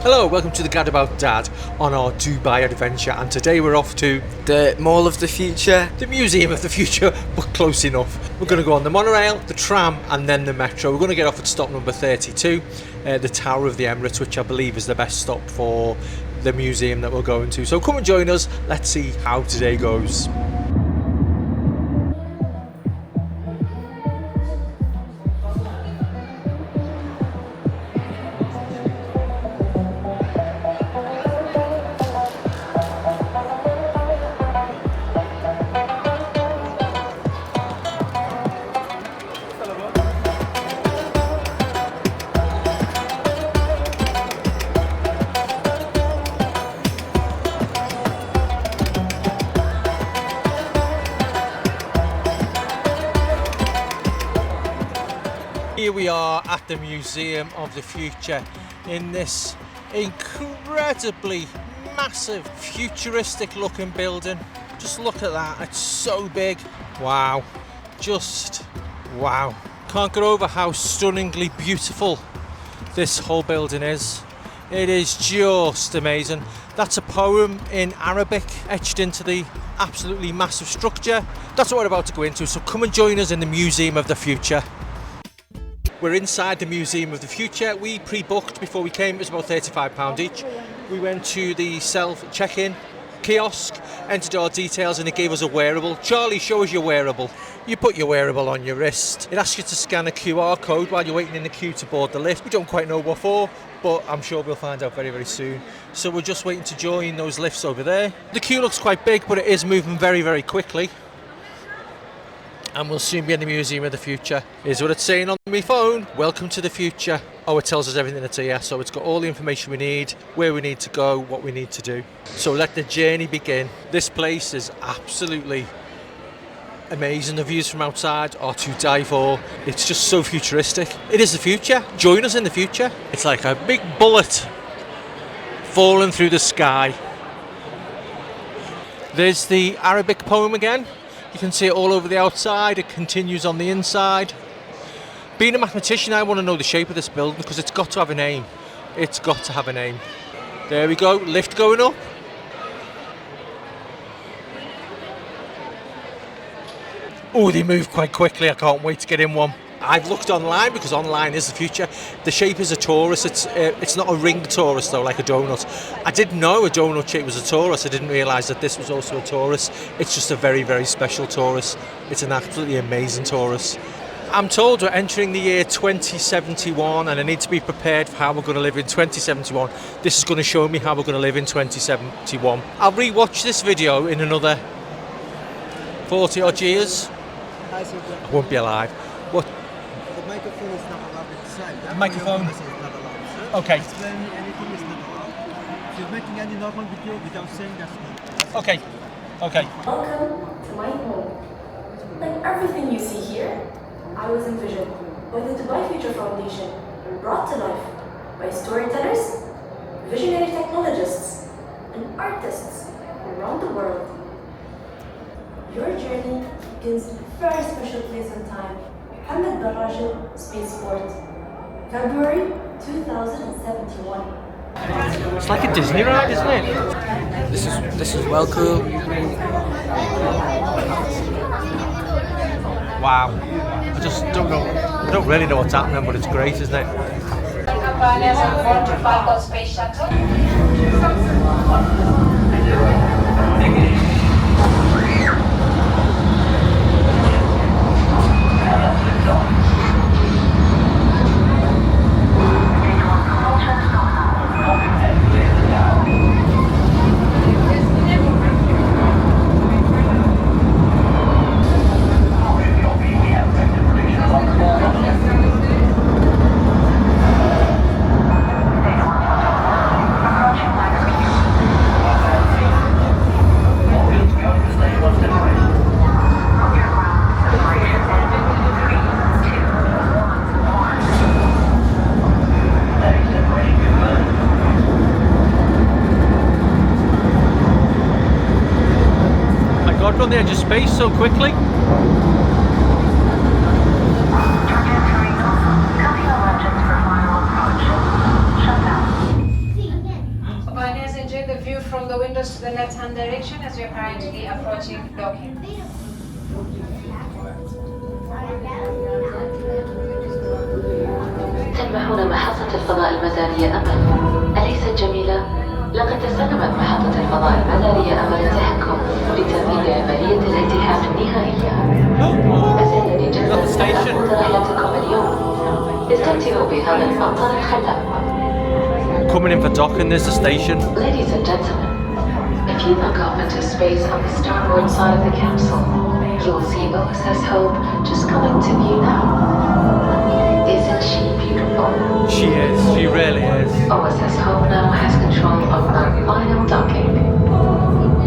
Hello, welcome to the Gadabout Dad on our Dubai adventure, and today we're off to the Mall of the Future. The Museum of the Future, but close enough. We're going to go on the monorail, the tram and then the metro. We're going to get off at stop number 32, the Tower of the Emirates, which I believe is the best stop for the museum that we're going to. So come and join us, let's see how today goes. Here we are at the Museum of the Future in this incredibly massive futuristic looking building. Just look at that, it's so big. Wow, just wow. Can't get over how stunningly beautiful this whole building is. It is just amazing. That's a poem in Arabic etched into the absolutely massive structure. That's what we're about to go into, so come and join us in the Museum of the Future. We're inside the Museum of the Future. We pre-booked before we came, it was about £35 each. We went to the self-check-in kiosk, entered our details and it gave us a wearable. Charlie, show us your wearable. You put your wearable on your wrist. It asks you to scan a QR code while you're waiting in the queue to board the lift. We don't quite know what for, but I'm sure we'll find out very, very soon. So we're just waiting to join those lifts over there. The queue looks quite big, but it is moving very, very quickly. And we'll soon be in the Museum of the Future. Here's what it's saying on my phone. Welcome to the future. Oh, it tells us everything that's here. So it's got all the information we need, where we need to go, what we need to do. So let the journey begin. This place is absolutely amazing. The views from outside are to die for. It's just so futuristic. It is the future. Join us in the future. It's like a big bullet falling through the sky. There's the Arabic poem again. You can see it all over the outside, it continues on the inside. Being a mathematician, I want to know the shape of this building because it's got to have a name. It's got to have a name. There we go, lift going up. Oh, they move quite quickly, I can't wait to get in one. I've looked online because online is the future. The shape is a torus. It's not a ringed torus though, like a donut. I didn't know a donut shape was a torus. I didn't realise that this was also a torus. It's just a very, very special torus. It's an absolutely amazing torus. I'm told we're entering the year 2071 and I need to be prepared for how we're going to live in 2071. This is going to show me how we're going to live in 2071. I'll re-watch this video in another 40 odd years. I won't be alive. What? The microphone is not allowed inside. The microphone is not allowed. Okay. Explaining anything is not allowed. If you're making any normal video without saying that's not. Okay. Okay. Welcome to my home. Like everything you see here, I was envisioned by the Dubai Future Foundation and brought to life by storytellers, visionary technologists, and artists around the world. Your journey begins in a very special place and time. Hamad Barrajal Spaceport, February 2071. It's like a Disney ride, isn't it? This is well cool. Wow. I just don't know. I don't really know what's happening, but it's great, isn't it? Space Shuttle. On the edge of space so quickly. Legends for final the windows to the left-hand direction as we are currently approaching docking. تلمحون محطة الفضاء المدارية أمل، أليست جميلة؟ لقد تسلمت محطة الفضاء المدارية أمل التحكم لتنفيذ عملية الالتحام النهائية. أسعدني جدا أن أخوض رحلتكم اليوم. استمتعوا بهذا المطار الخلاب. Coming in for docking, there's the station. Ladies and gentlemen, if you look up into space on the starboard side of the capsule, you'll see OSS Hope just coming to view now. Isn't she beautiful? She is, she really is. OSS Hope now has control of our final docking.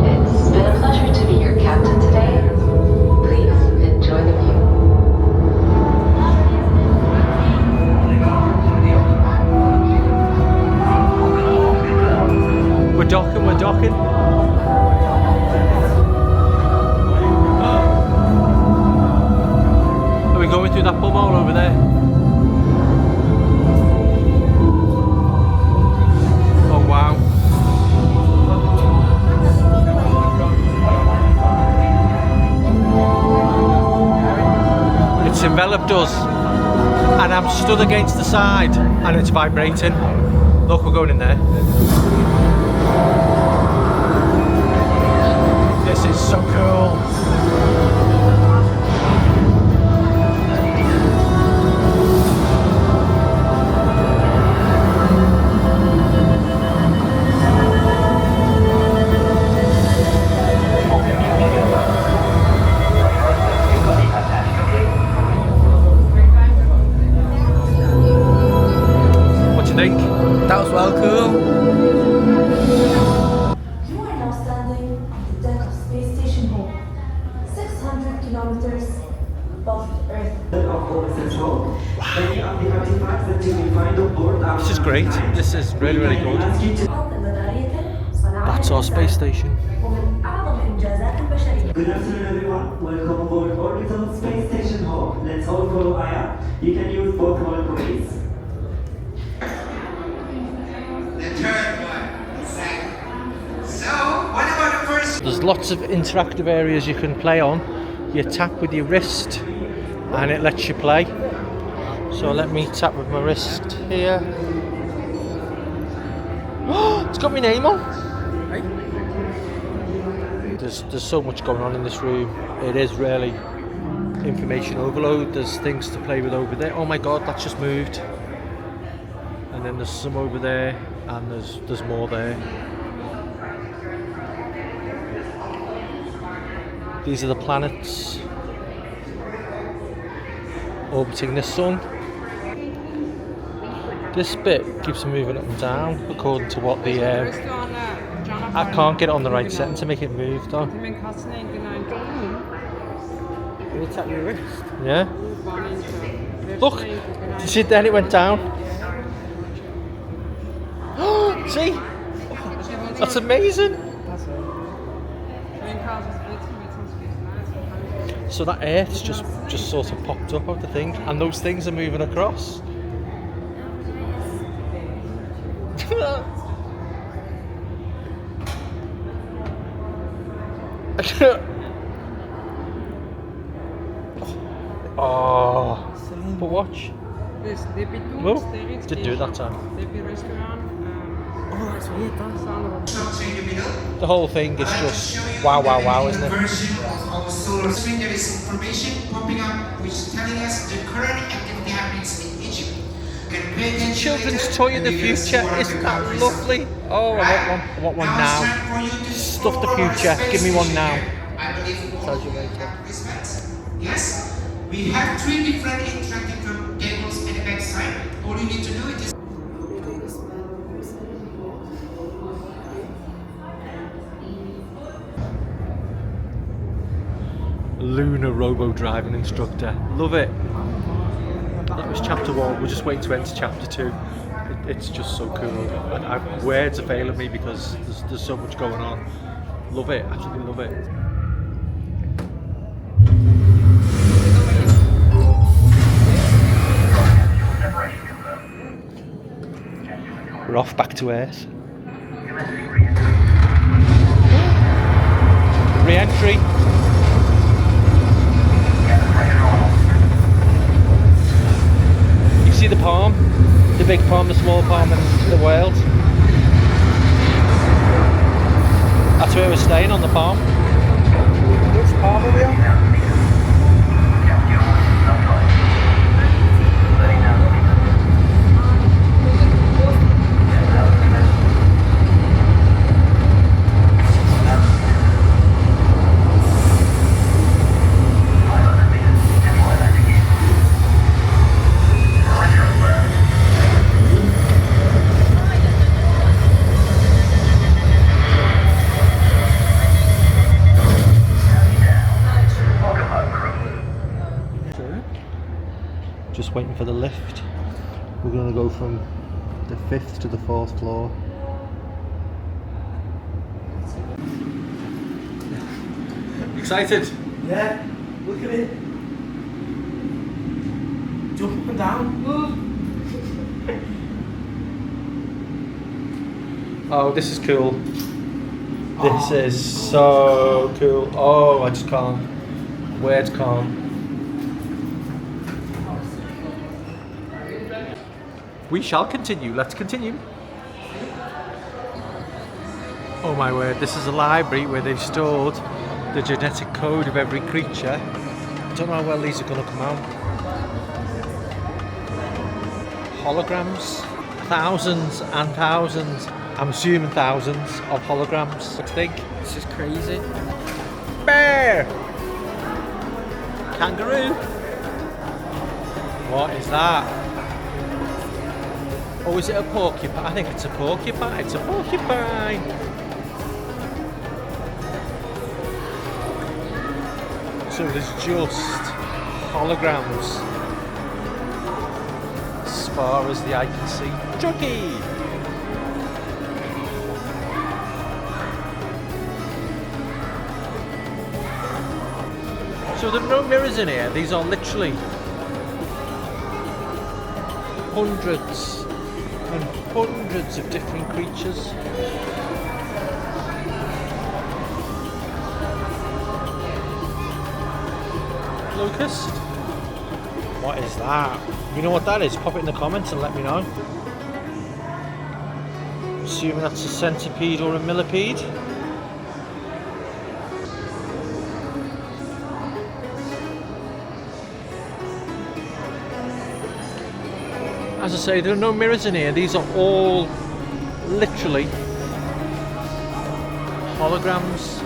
It's been a pleasure to be your captain today. Please enjoy the view. We're docking, we're docking. Are we going through that bubble over there? Oh wow. It's enveloped us and I'm stood against the side and it's vibrating. Look, we're going in there. This is so cool. What do you think? That was well cool. You are now standing on the deck of Space Station Home, 600 kilometers above Earth. This is great. This is really, really good. That's our space station. Good afternoon, everyone. Welcome aboard Orbital Space Station Home. Let's all follow Aya. You can use both holograms. The third one. Exactly. So, what about the first? There's lots of interactive areas you can play on. You tap with your wrist and it lets you play. So let me tap with my wrist here. It's got my name on. There's so much going on in this room. It is really information overload. There's things to play with over there. Oh my god, that's just moved. And then there's some over there, and there's more there. These are the planets orbiting the sun. This bit keeps moving up and down according to what the I can't get it on the right setting to make it move though. You tap your wrist. Yeah. Look, did you see then it went down? See? That's amazing. So that Earth's just sort of popped up of the thing, and those things are moving across. Oh, but watch. Whoa, didn't do it that time. Oh, that's weird, Structure in the middle. The whole thing is just wow, wow, wow, isn't it? Version of our solar screen, there is information popping up which is telling us the current activity happenings in Egypt. Can pay attention Children's later toy in the when we get future, more isn't that recoveries. lovely? Oh, I want one Now now. it's time for you to Stuff the explore our future, space give me one station now. here. I believe Tells you later. Yes, we have 3 different interactive tables at the back side. All you need to do is Lunar robo driving instructor. Love it. That was chapter 1. We're just waiting to enter chapter 2. It's just so cool. And words are failing me because there's so much going on. Love it. Absolutely love it. We're off back to Earth. Re-entry. You see the palm? The big palm, the small palm, and the world. That's where we're staying, on the palm. Which palm are we on? Just waiting for the lift. We're going to go from the 5th to the 4th floor. Excited? Yeah, look at it. Jump up and down. Oh, this is cool. This is so cool. Oh, I just can't. Words can't. We shall continue. Let's continue. Oh my word, this is a library where they've stored the genetic code of every creature. I don't know how well these are going to come out. Holograms. Thousands and thousands, I'm assuming thousands of holograms. What do you think? This is crazy. Bear! Kangaroo! What is that? Oh, is it a porcupine? I think it's a porcupine. It's a porcupine. So there's just holograms as far as the eye can see. Junkie! So there are no mirrors in here. These are literally hundreds and hundreds of different creatures. Locust? What is that? You know what that is? Pop it in the comments and let me know. Assuming that's a centipede or a millipede. As I say, there are no mirrors in here. These are all literally holograms.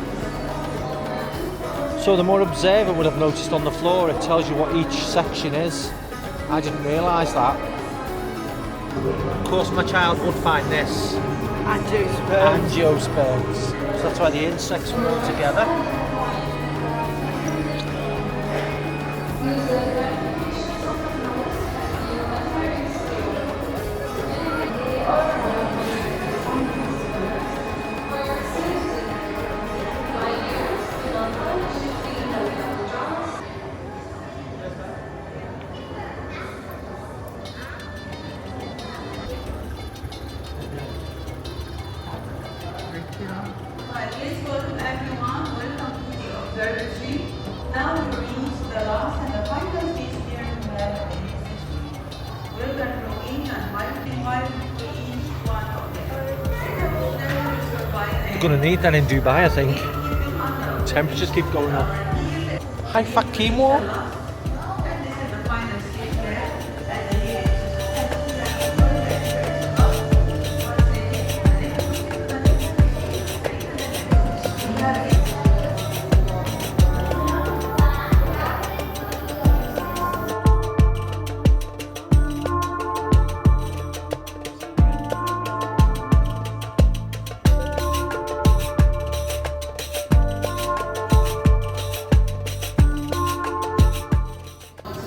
So the more observant would have noticed on the floor, it tells you what each section is. I didn't realise that. Of course my child would find this. Angiosperms. So that's why the insects were all together. Please welcome everyone. Welcome to the observatory. Now we reach the last and the final stage here in the Welcome to each and invite to each one of them. You're going to need that in Dubai, I think. Temperatures keep going up. Hi, Fakimo.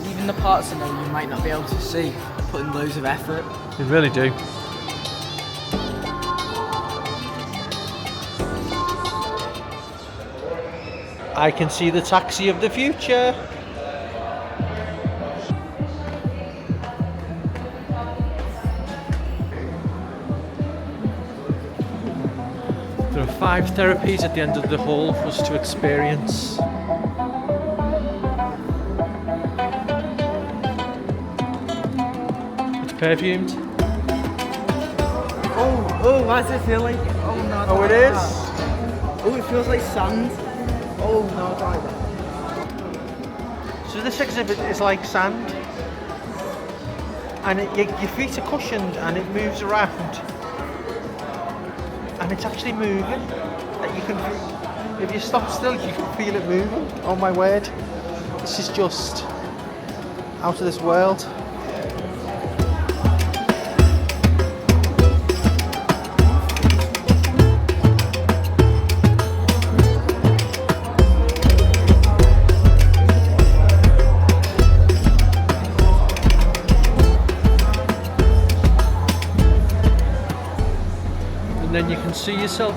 Even the parts in there you might not be able to see, put in loads of effort. You really do. I can see the taxi of the future. There There are 5 therapies at the end of the hall for us to experience. It's perfumed. Oh, why does it feel like? Oh no. Oh, it is? Oh, it feels like sand. Oh no, don't like that. So this exhibit is like sand, and your feet are cushioned and it moves around, and it's actually moving. That you can, if you stop still, you can feel it moving. Oh my word, this is just out of this world. And then you can see yourself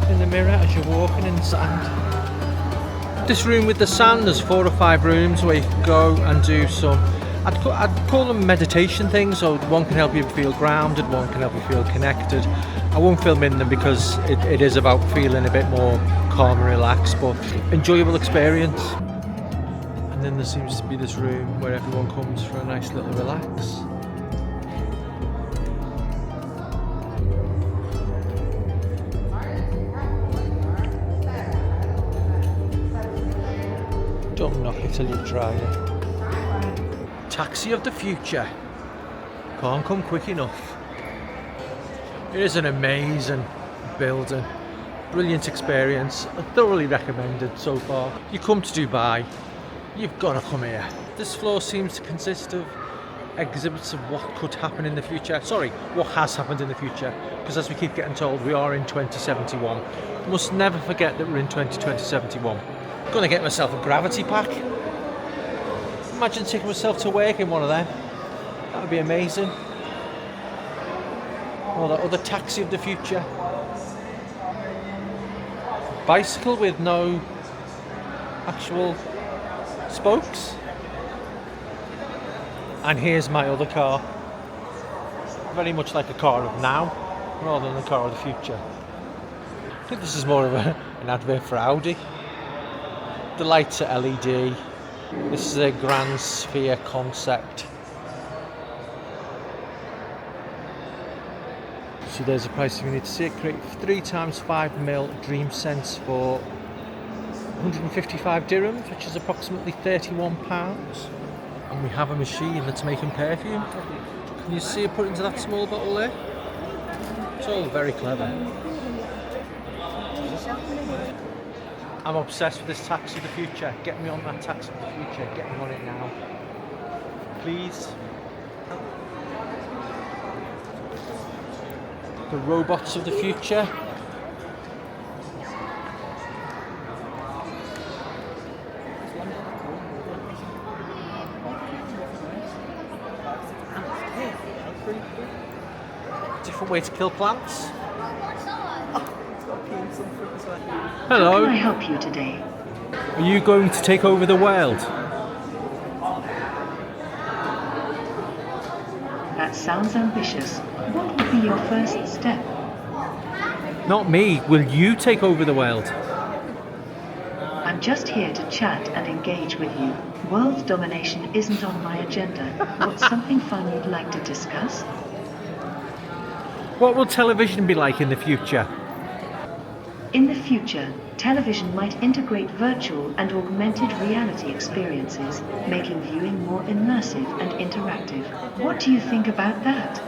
in the mirror as you're walking in the sand. This room with the sand, there's 4 or 5 rooms where you can go and do some, I'd call them meditation things. So one can help you feel grounded, one can help you feel connected. I won't film in them because it is about feeling a bit more calm and relaxed, but enjoyable experience. And then there seems to be this room where everyone comes for a nice little relax. Don't knock it till you've tried it. Taxi of the future. Can't come quick enough. It is an amazing building. Brilliant experience. I thoroughly recommended so far. You come to Dubai, you've got to come here. This floor seems to consist of exhibits of what could happen in the future. Sorry, what has happened in the future. Because as we keep getting told, we are in 2071. Must never forget that we're in 2071. Gonna get myself a gravity pack. Imagine taking myself to work in one of them. That would be amazing. Or that other taxi of the future. Bicycle with no actual spokes. And here's my other car. Very much like a car of now, rather than a car of the future. I think this is more of an advert for Audi. The lights are LED. This is a Grand Sphere concept. So there's a price if you need to see it. Create 3 times 5mm Dream Sense for 155 dirhams, which is approximately £31. And we have a machine that's making perfume. Can you see it put into that small bottle there? It's all very clever. I'm obsessed with this taxi of the future. Get me on that taxi of the future. Get me on it now. Please. The robots of the future. Different way to kill plants. Hello. How can I help you today? Are you going to take over the world? That sounds ambitious. What would be your first step? Not me. Will you take over the world? I'm just here to chat and engage with you. World domination isn't on my agenda. What's something fun you'd like to discuss? What will television be like in the future? In the future, television might integrate virtual and augmented reality experiences, making viewing more immersive and interactive. What do you think about that?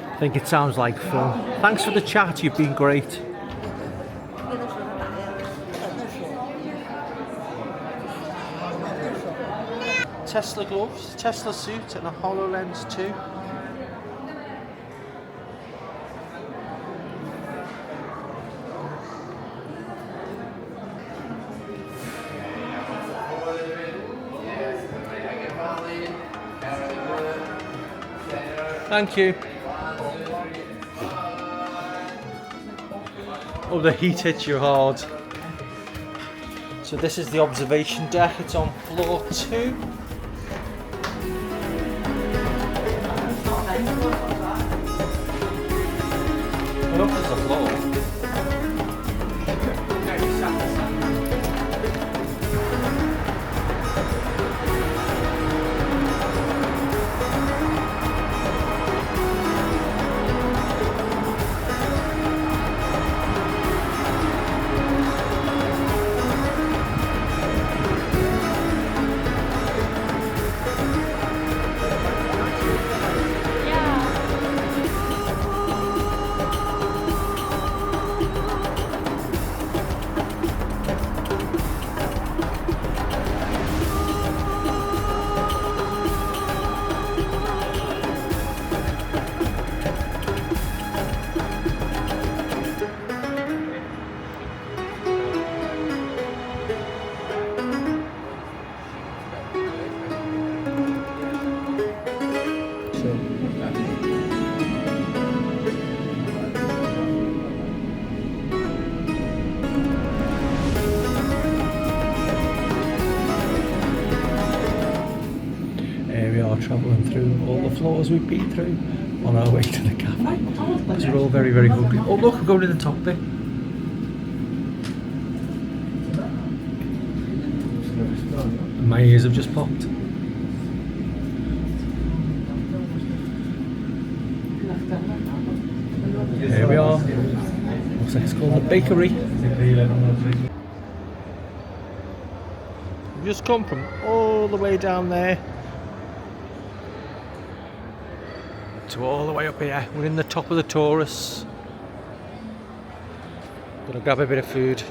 I think it sounds like fun. Thanks for the chat, you've been great. Tesla gloves, Tesla suit and a HoloLens too. Thank you. Oh, the heat hits you hard. So this is the observation deck. It's on floor 2. Well, floor. We are travelling through all the floors we've been through on our way to the cafe. These are all very, very hungry. Oh look, we're going to the top bit. My ears have just popped. Here we are. Looks like it's called the bakery. We've just come from all the way down there to all the way up here. We're in the top of the Taurus. Gonna grab a bit of food.